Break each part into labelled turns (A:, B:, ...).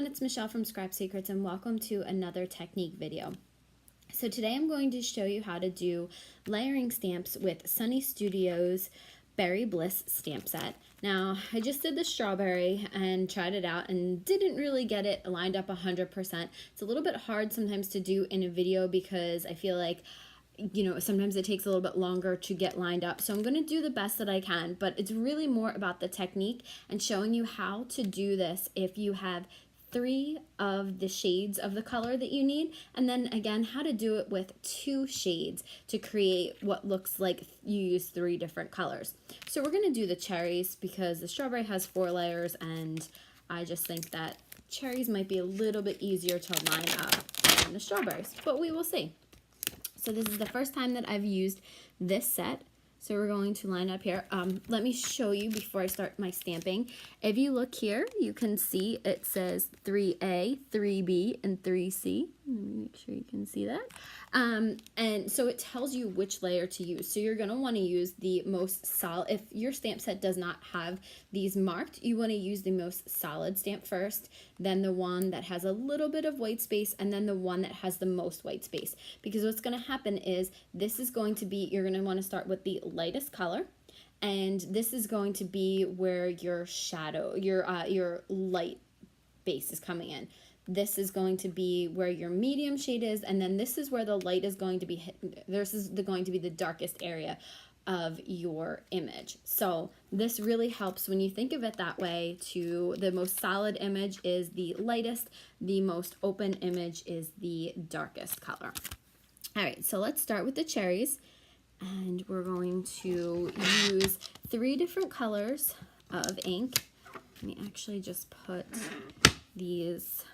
A: it's Michelle from Scrap Secrets and welcome to another technique video. So today I'm going to show you how to do layering stamps with Sunny Studios Berry Bliss stamp set. Now, I just did the strawberry and tried it out and didn't really get it lined up 100%. It's a little bit hard sometimes to do in a video because I feel like sometimes it takes a little bit longer to get lined up. So I'm going to do the best that I can, but it's really more about the technique and showing you how to do this if you have 3 of the shades of the color that you need, and then again how to do it with 2 shades to create what looks like you use 3 different colors. So we're going to do the cherries because the strawberry has 4 layers and I just think that cherries might be a little bit easier to line up than the strawberries, but we will see. So this is the first time that I've used this set. So we're going to line up here. Let me show you before I start my stamping. If you look here, you can see it says 3A, 3B, and 3C. Let me make sure you can see that. And so it tells you which layer to use. So you're going to want to use the most solid. If your stamp set does not have these marked, you want to use the most solid stamp first, then the one that has a little bit of white space, and then the one that has the most white space. Because what's going to happen is this is going to be, you're going to want to start with the lightest color, and this is going to be where your shadow, your light base is coming in. This is going to be where your medium shade is, and then this is where the light is going to be hit. This is going to be the darkest area of your image. So this really helps when you think of it that way. To the most solid image is the lightest, the most open image is the darkest color. All right, so let's start with the cherries, and we're going to use 3 different colors of ink. Let me actually just put these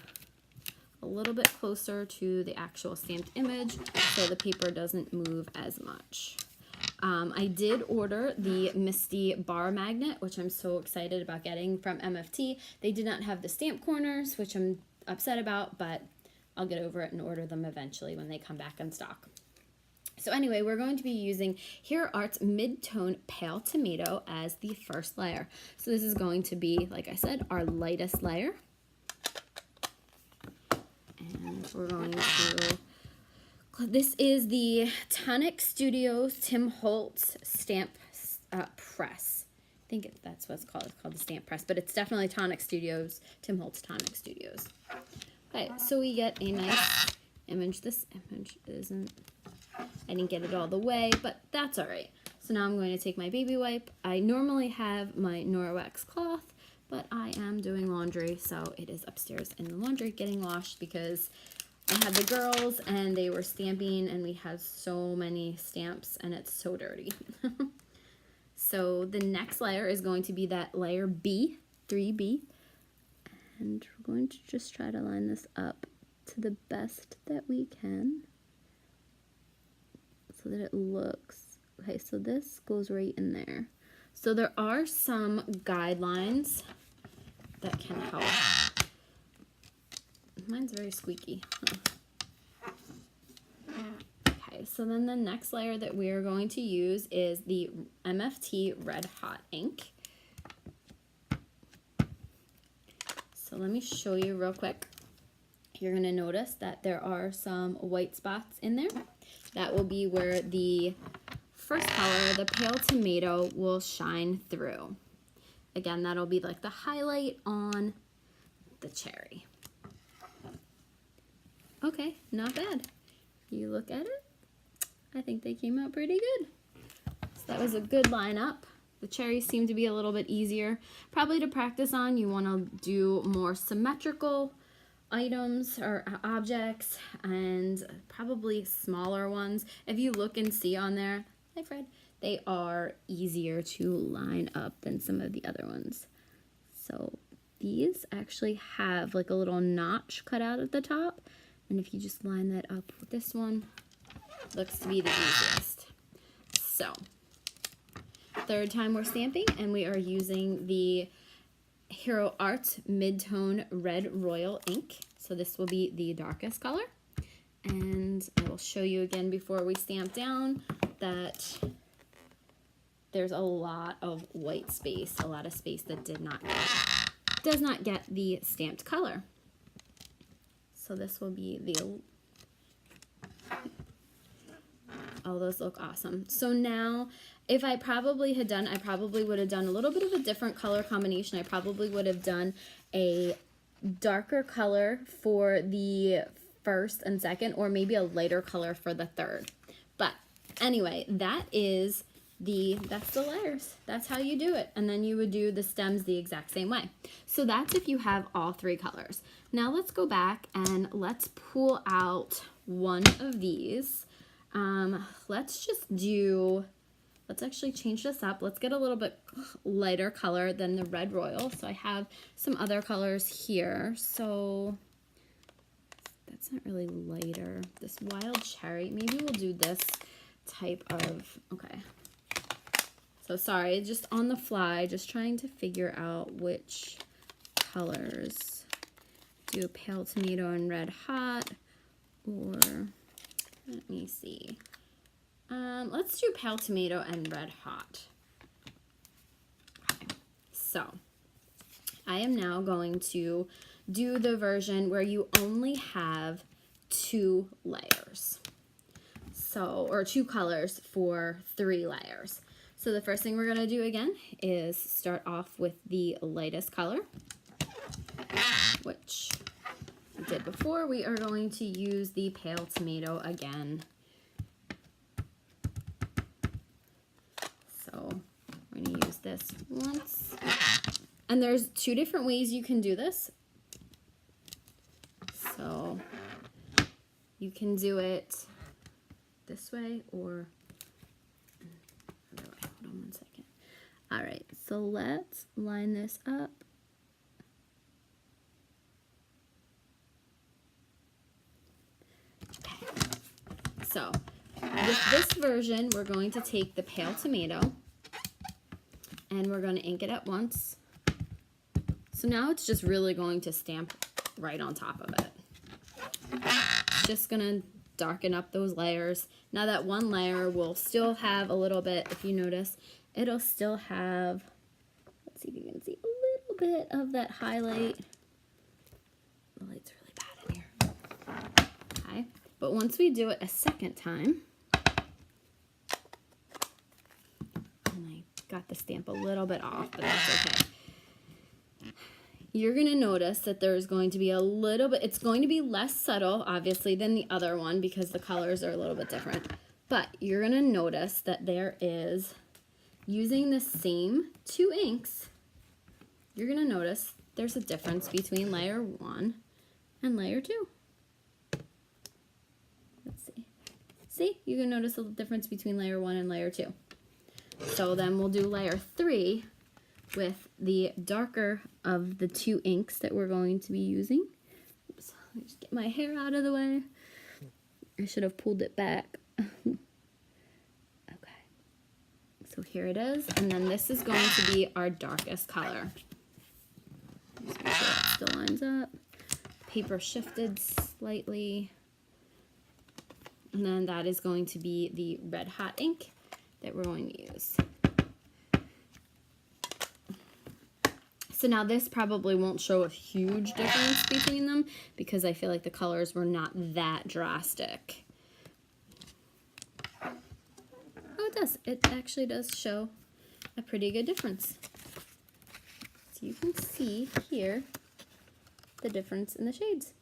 A: a little bit closer to the actual stamped image so the paper doesn't move as much. I did order the Misty bar magnet, which I'm so excited about getting from MFT. They did not have the stamp corners, which I'm upset about, but I'll get over it and order them eventually when they come back in stock. So anyway, we're going to be using Hero Art's Mid-Tone Pale Tomato as the first layer. So this is going to be, like I said, our lightest layer. And we're going to, this is the Tonic Studios Tim Holtz Stamp Press. I think that's what it's called. It's called the Stamp Press, but it's definitely Tonic Studios, Tim Holtz Tonic Studios. Okay, so we get a nice image. This image isn't, I didn't get it all the way, but that's all right. So now I'm going to take my baby wipe. I normally have my Norwex cloth, but I am doing laundry, so it is upstairs in the laundry getting washed because I had the girls and they were stamping and we have so many stamps and it's so dirty. So the next layer is going to be that layer B, 3B, and we're going to just try to line this up to the best that we can so that it looks, okay, so this goes right in there. So there are some guidelines that can help. Mine's very squeaky. Okay, so then the next layer that we are going to use is the MFT Red Hot ink. So let me show you real quick. You're going to notice that there are some white spots in there. That will be where the first color, the pale tomato, will shine through. Again, that'll be like the highlight on the cherry. Okay, not bad. You look at it, I think they came out pretty good. So that was a good lineup. The cherries seem to be a little bit easier. Probably to practice on, you want to do more symmetrical items or objects and probably smaller ones. If you look and see on there, hi Fred, they are easier to line up than some of the other ones. So these actually have like a little notch cut out at the top, and if you just line that up with this one, looks to be the easiest. So third time we're stamping, and we are using the Hero Art Mid-Tone Red Royal ink. So this will be the darkest color, and I will show you again before we stamp down that there's a lot of white space, a lot of space that does not get the stamped color. So this will be the, oh, those look awesome. So now, if I probably would have done a little bit of a different color combination. I probably would have done a darker color for the first and second, or maybe a lighter color for the third. But anyway, that's the layers. That's how you do it. And then you would do the stems the exact same way. So that's if you have all three colors. Now let's go back and let's pull out one of these. Let's actually change this up. Let's get a little bit lighter color than the Red Royal. So I have some other colors here. So that's not really lighter. This Wild Cherry, maybe we'll do this type of, okay. So sorry, just on the fly, just trying to figure out which colors. Do Pale Tomato and Red Hot, or let me see. Let's do Pale Tomato and Red Hot. Okay. So I am now going to do the version where you only have 2 layers. So, or 2 colors for 3 layers. So the first thing we're going to do again is start off with the lightest color, which we did before. We are going to use the Pale Tomato again. So we're going to use this once. And there's 2 different ways you can do this. So you can do it this way or other way. Hold on one second. All right, so let's line this up. Okay. So with this version, we're going to take the Pale Tomato and we're going to ink it at once. So now it's just really going to stamp right on top of it. Just going to darken up those layers. Now that one layer will still have a little bit, if you notice, it'll still have, let's see if you can see a little bit of that highlight. The light's really bad in here. Okay, but once we do it a second time, and I got the stamp a little bit off, but that's okay. You're going to notice that there's going to be a little bit, it's going to be less subtle, obviously, than the other one because the colors are a little bit different. But you're going to notice that there is, using the same 2 inks, you're going to notice there's a difference between layer 1 and layer 2. Let's see. See? You can notice the difference between layer 1 and layer 2. So then we'll do layer 3 with the darker of the 2 inks that we're going to be using. Oops, let me just get my hair out of the way. I should have pulled it back. Okay, so here it is, and then this is going to be our darkest color. Just make sure it still lines up. Paper shifted slightly, and then that is going to be the Red Hot ink that we're going to use. So now this probably won't show a huge difference between them because I feel like the colors were not that drastic. Oh, it does. It actually does show a pretty good difference. So you can see here the difference in the shades.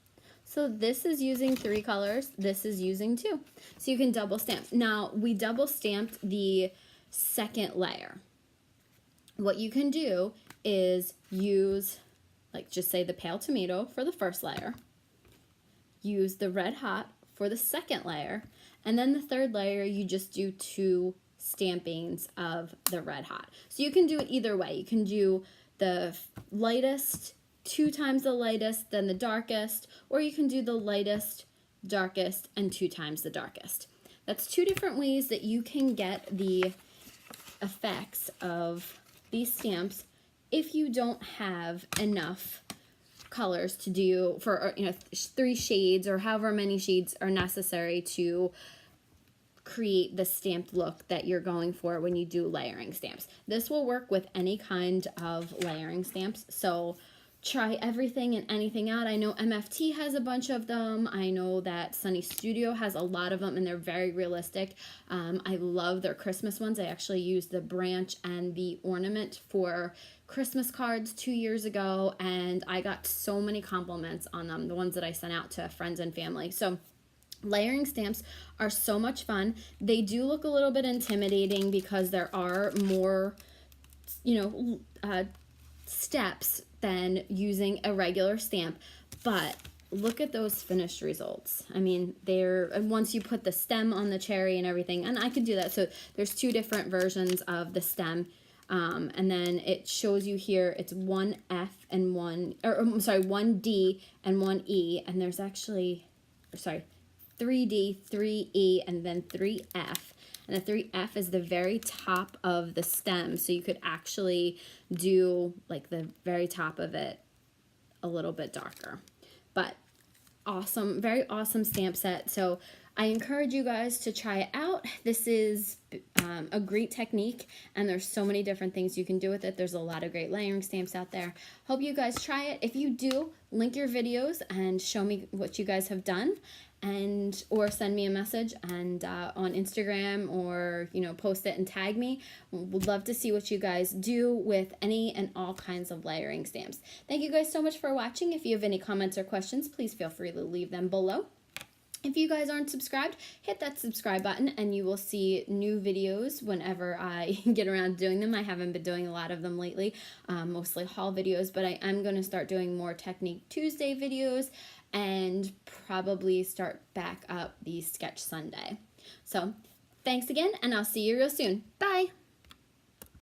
A: So this is using 3 colors. This is using 2. So you can double stamp. Now, we double stamped the second layer. What you can do is use, like, just say the Pale Tomato for the first layer, use the Red Hot for the second layer, and then the third layer you just do 2 stampings of the Red Hot. So you can do it either way. You can do the lightest 2 times the lightest, then the darkest, or you can do the lightest, darkest, and 2 times the darkest. That's 2 different ways that you can get the effects of these stamps if you don't have enough colors to do for, 3 shades or however many shades are necessary to create the stamped look that you're going for when you do layering stamps. This will work with any kind of layering stamps. So try everything and anything out. I know MFT has a bunch of them. I know that Sunny Studio has a lot of them, and they're very realistic. I love their Christmas ones. I actually used the branch and the ornament for Christmas cards 2 years ago, and I got so many compliments on them, the ones that I sent out to friends and family. So layering stamps are so much fun. They do look a little bit intimidating because there are more, steps than using a regular stamp, but look at those finished results. I mean, once you put the stem on the cherry and everything, and I could do that. So there's 2 different versions of the stem. And then it shows you here, it's 1F and 1D and 1E, and there's actually, 3D, 3E, and then 3F. And the 3F is the very top of the stem, so you could actually do like the very top of it a little bit darker. But awesome, very awesome stamp set. So I encourage you guys to try it out. This is a great technique, and there's so many different things you can do with it. There's a lot of great layering stamps out there. Hope you guys try it. If you do, link your videos and show me what you guys have done, or send me a message and on Instagram, or post it and tag me. Would love to see what you guys do with any and all kinds of layering stamps. Thank you guys so much for watching. If you have any comments or questions, please feel free to leave them below. If you guys aren't subscribed, hit that subscribe button and you will see new videos whenever I get around to doing them. I haven't been doing a lot of them lately, mostly haul videos, but I am going to start doing more Technique Tuesday videos and probably start back up the Sketch Sunday. So thanks again, and I'll see you real soon. Bye!